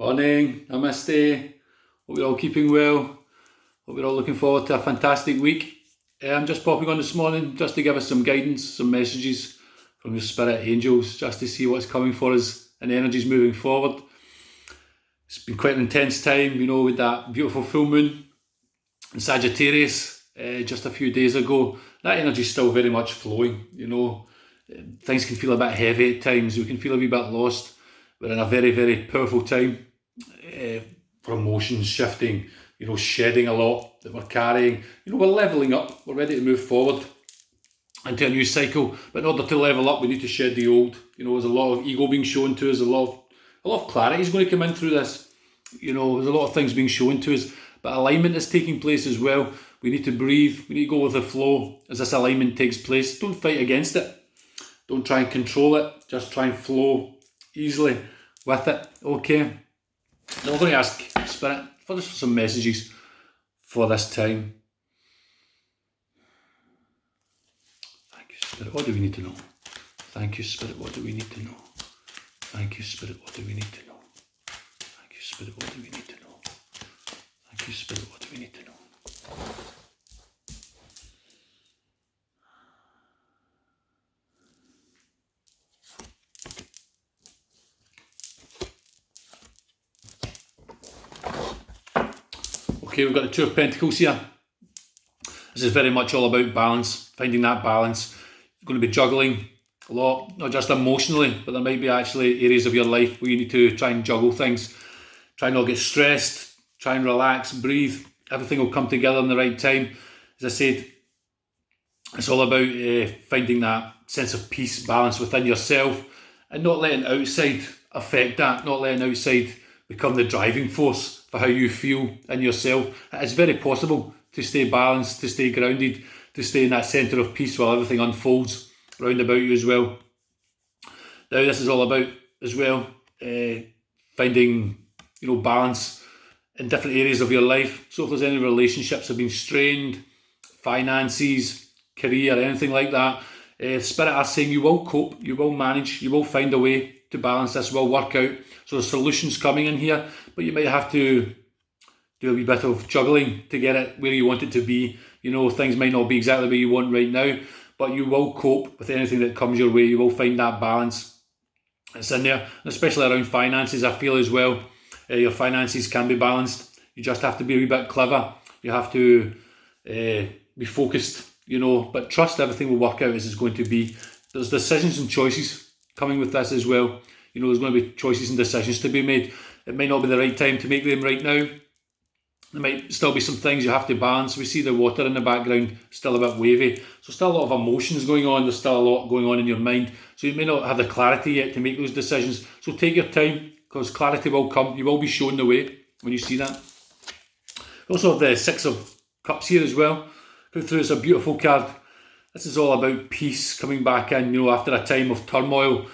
Morning, namaste. Hope you're all keeping well. Hope you're all looking forward to a fantastic week. I'm just popping on this morning just to give us some guidance, some messages from your spirit angels, just to see what's coming for us and energies moving forward. It's been quite an intense time, with that beautiful full moon in Sagittarius just a few days ago. That energy's still very much flowing, Things can feel a bit heavy at times. We can feel a wee bit lost. We're in a very, very powerful time for emotions shifting, shedding a lot that we're carrying. We're levelling up. We're ready to move forward into a new cycle. But in order to level up, we need to shed the old. There's a lot of ego being shown to us. A lot of clarity is going to come in through this. There's a lot of things being shown to us. But alignment is taking place as well. We need to breathe. We need to go with the flow as this alignment takes place. Don't fight against it. Don't try and control it. Just try and flow easily with it. Okay. Now we're going to ask Spirit for some messages for this time. Thank you, Spirit. What do we need to know? Thank you, Spirit. What do we need to know? Thank you, Spirit. What do we need to know? Thank you, Spirit. What do we need to know? Thank you, Spirit. What do we need to know? Okay, we've got the Two of Pentacles here. This is very much all about balance, finding that balance. You're going to be juggling a lot, not just emotionally, but there might be actually areas of your life where you need to try and juggle things. Try not to get stressed, try and relax, breathe. Everything will come together in the right time. As I said, it's all about finding that sense of peace, balance within yourself, and not letting outside affect that, not letting outside become the driving force for how you feel in yourself. It's very possible to stay balanced, to stay grounded, to stay in that centre of peace while everything unfolds round about you as well. Now this is all about as well finding balance in different areas of your life. So if there's any relationships that have been strained, finances, career, anything like that, Spirit are saying you will cope, you will manage, you will find a way to balance this, will work out. So there's solutions coming in here, but you might have to do a wee bit of juggling to get it where you want it to be. Things might not be exactly where you want right now, but you will cope with anything that comes your way. You will find that balance. It's in there, and especially around finances, I feel as well. Your finances can be balanced. You just have to be a wee bit clever. You have to be focused, but trust everything will work out as it's going to be. There's decisions and choices coming with this as well. There's going to be choices and decisions to be made. It might not be the right time to make them right now. There might still be some things you have to balance. We see the water in the background still a bit wavy. So still a lot of emotions going on. There's still a lot going on in your mind. So you may not have the clarity yet to make those decisions. So take your time, because clarity will come. You will be shown the way when you see that. We also have the Six of Cups here as well. Go through, it's a beautiful card. This is all about peace coming back in, after a time of turmoil.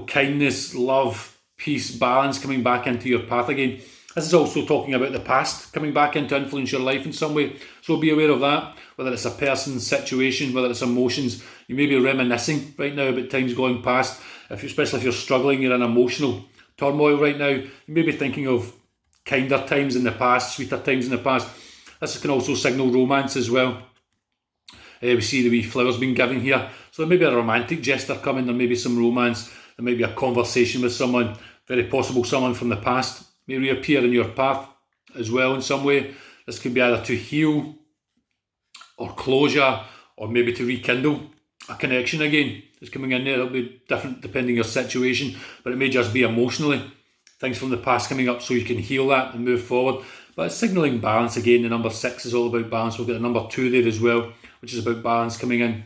Kindness, love, peace, balance coming back into your path again. This is also talking about the past coming back in to influence your life in some way. So be aware of that, whether it's a person, situation, whether it's emotions. You may be reminiscing right now about times going past. Especially if you're struggling, you're in emotional turmoil right now. You may be thinking of kinder times in the past, sweeter times in the past. This can also signal romance as well. We see the wee flowers being given here. So there may be a romantic gesture coming, there may be some romance, there may be a conversation with someone, very possible someone from the past may reappear in your path as well in some way. This could be either to heal or closure, or maybe to rekindle a connection again. It's coming in there. It'll be different depending on your situation, but it may just be emotionally things from the past coming up so you can heal that and move forward. But it's signalling balance again. The number 6 is all about balance. We've got the number 2 there as well, which is about balance coming in.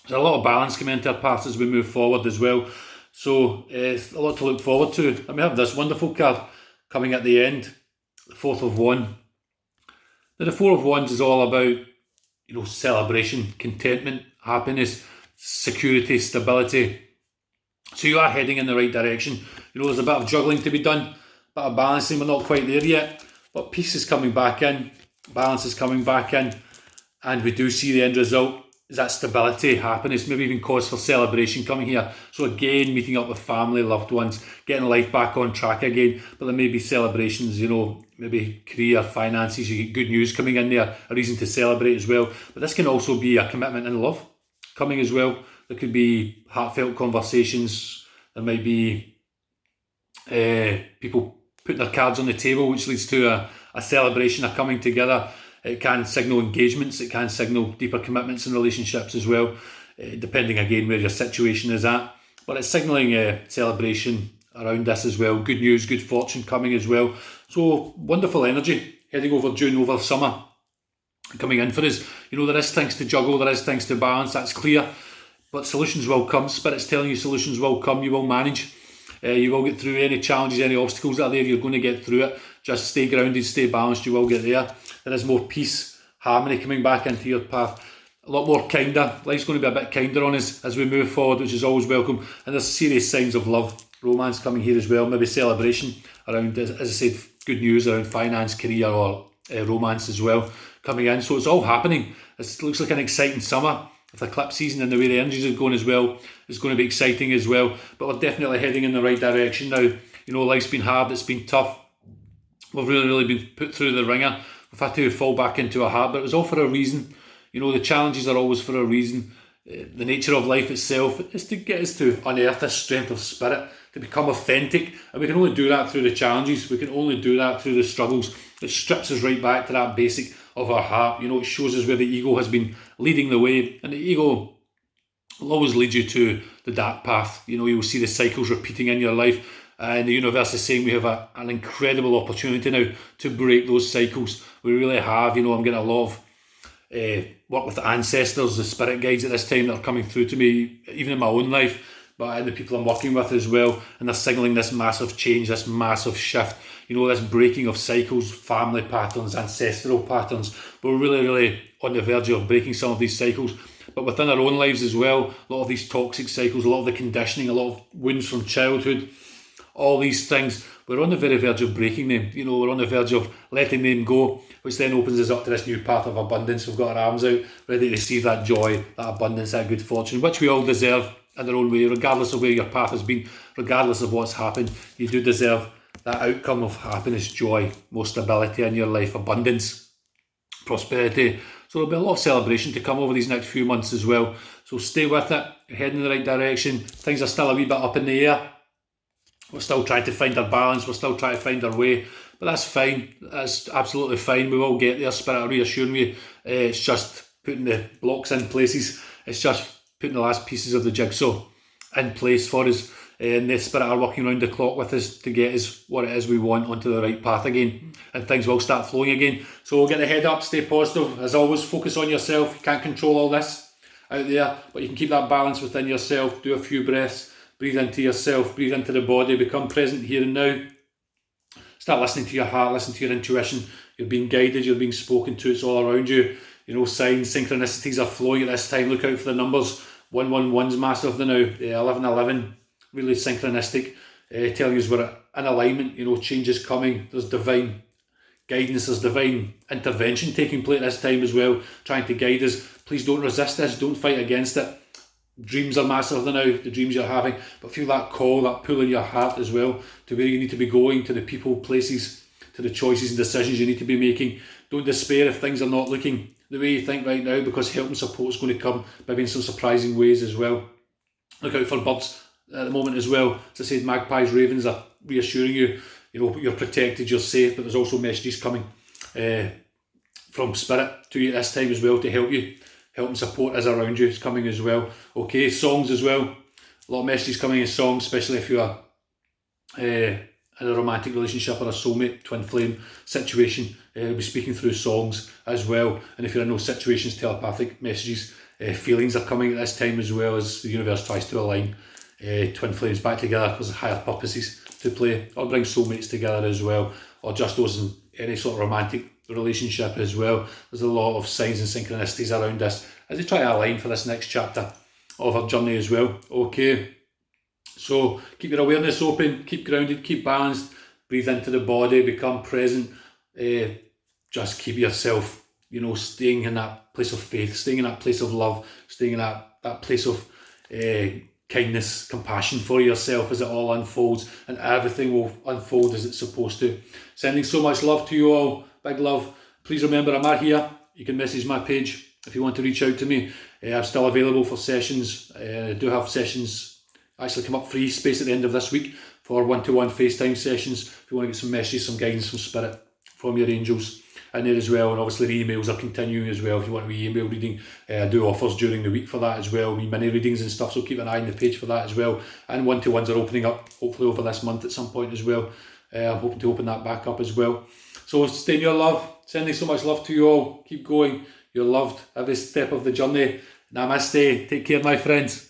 There's a lot of balance coming into our paths as we move forward as well. So it's a lot to look forward to. And we have this wonderful card coming at the end, the 4th of Wands. Now the 4 of Wands is all about, celebration, contentment, happiness, security, stability. So you are heading in the right direction. There's a bit of juggling to be done, a bit of balancing. We're not quite there yet, but peace is coming back in, balance is coming back in, and we do see the end result is that stability, happiness, maybe even cause for celebration coming here. So again, meeting up with family, loved ones, getting life back on track again. But there may be celebrations, maybe career, finances, you get good news coming in there, a reason to celebrate as well. But this can also be a commitment in love coming as well. There could be heartfelt conversations. There might be people putting their cards on the table, which leads to a celebration, a coming together. It can signal engagements, it can signal deeper commitments in relationships as well, depending again where your situation is at. But it's signalling a celebration around this as well. Good news, good fortune coming as well. So wonderful energy heading over June, over summer coming in for us. There is things to juggle, there is things to balance, that's clear. But solutions will come. Spirit's telling you solutions will come, you will manage. You will get through any challenges, any obstacles that are there, you're going to get through it. Just stay grounded, stay balanced, you will get there. There is more peace, harmony coming back into your path. A lot more kinder. Life's going to be a bit kinder on us as we move forward, which is always welcome. And there's serious signs of love, romance coming here as well. Maybe celebration around, as I said, good news around finance, career, or romance as well coming in. So it's all happening. It looks like an exciting summer. With the eclipse season and the way the energies are going as well, it's going to be exciting as well. But we're definitely heading in the right direction now. Life's been hard, it's been tough. We've really been put through the ringer. We've had to fall back into a heart, but it was all for a reason. The challenges are always for a reason. The nature of life itself is to get us to unearth this strength of spirit, to become authentic. And we can only do that through the challenges. We can only do that through the struggles. It strips us right back to that basic of our heart. It shows us where the ego has been leading the way. And the ego will always lead you to the dark path. You'll see the cycles repeating in your life. And the universe is saying we have an incredible opportunity now to break those cycles. We really have. I'm getting a lot of work with the ancestors, the spirit guides at this time that are coming through to me, even in my own life, but in the people I'm working with as well. And they're signalling this massive change, this massive shift. This breaking of cycles, family patterns, ancestral patterns. We're really on the verge of breaking some of these cycles. But within our own lives as well, a lot of these toxic cycles, a lot of the conditioning, a lot of wounds from childhood, all these things, we're on the very verge of breaking them. We're on the verge of letting them go, which then opens us up to this new path of abundance. We've got our arms out, ready to receive that joy, that abundance, that good fortune, which we all deserve in their own way, regardless of where your path has been, regardless of what's happened. You do deserve that outcome of happiness, joy, more stability in your life, abundance, prosperity. So there'll be a lot of celebration to come over these next few months as well. So stay with it, you're heading in the right direction. Things are still a wee bit up in the air. We're still trying to find our balance, we're still trying to find our way, but that's fine, that's absolutely fine, we will get there. Spirit are reassuring you, it's just putting the blocks in places, it's just putting the last pieces of the jigsaw in place for us, and the Spirit are working around the clock with us to get us what it is we want onto the right path again, and things will start flowing again. So get the head up, stay positive, as always, focus on yourself. You can't control all this out there, but you can keep that balance within yourself. Do a few breaths, breathe into yourself, breathe into the body, become present here and now. Start listening to your heart, listen to your intuition. You're being guided, you're being spoken to, it's all around you. Signs, synchronicities are flowing at this time. Look out for the numbers. 111's massive now, 1111, really synchronistic, telling us we're in alignment, change is coming. There's divine guidance, there's divine intervention taking place at this time as well, trying to guide us. Please don't resist this, don't fight against it. Dreams are massive now, the dreams you're having, but feel that call, that pull in your heart as well, to where you need to be going, to the people, places, to the choices and decisions you need to be making. Don't despair if things are not looking the way you think right now, because help and support is going to come, maybe in some surprising ways as well. Look out for birds at the moment as well. As I said, magpies, ravens are reassuring you, you're protected, you're safe, but there's also messages coming from Spirit to you at this time as well to help you. Help and support is around you, it's coming as well. Okay, songs as well. A lot of messages coming in songs, especially if you are in a romantic relationship or a soulmate, twin flame situation. We'll be speaking through songs as well. And if you're in those situations, telepathic messages, feelings are coming at this time as well, as the universe tries to align twin flames back together because of higher purposes to play, or bring soulmates together as well, or just those in any sort of romantic relationship as well. There's a lot of signs and synchronicities around this as we try to align for this next chapter of our journey as well. Okay, so keep your awareness open, keep grounded, keep balanced, breathe into the body, become present, just keep yourself, staying in that place of faith, staying in that place of love, staying in that place of kindness, compassion for yourself as it all unfolds, and everything will unfold as it's supposed to. Sending so much love to you all. Big love. Please remember, I'm at here. You can message my page if you want to reach out to me. I'm still available for sessions. I do have sessions actually come up free space at the end of this week for one-to-one FaceTime sessions. If you want to get some messages, some guidance from Spirit, from your angels in there as well. And obviously the emails are continuing as well. If you want to be email reading, I do offers during the week for that as well. Mini readings and stuff, so keep an eye on the page for that as well. And one-to-ones are opening up hopefully over this month at some point as well. I'm hoping to open that back up as well. So stay in your love. Sending so much love to you all. Keep going. You're loved every step of the journey. Namaste. Take care, my friends.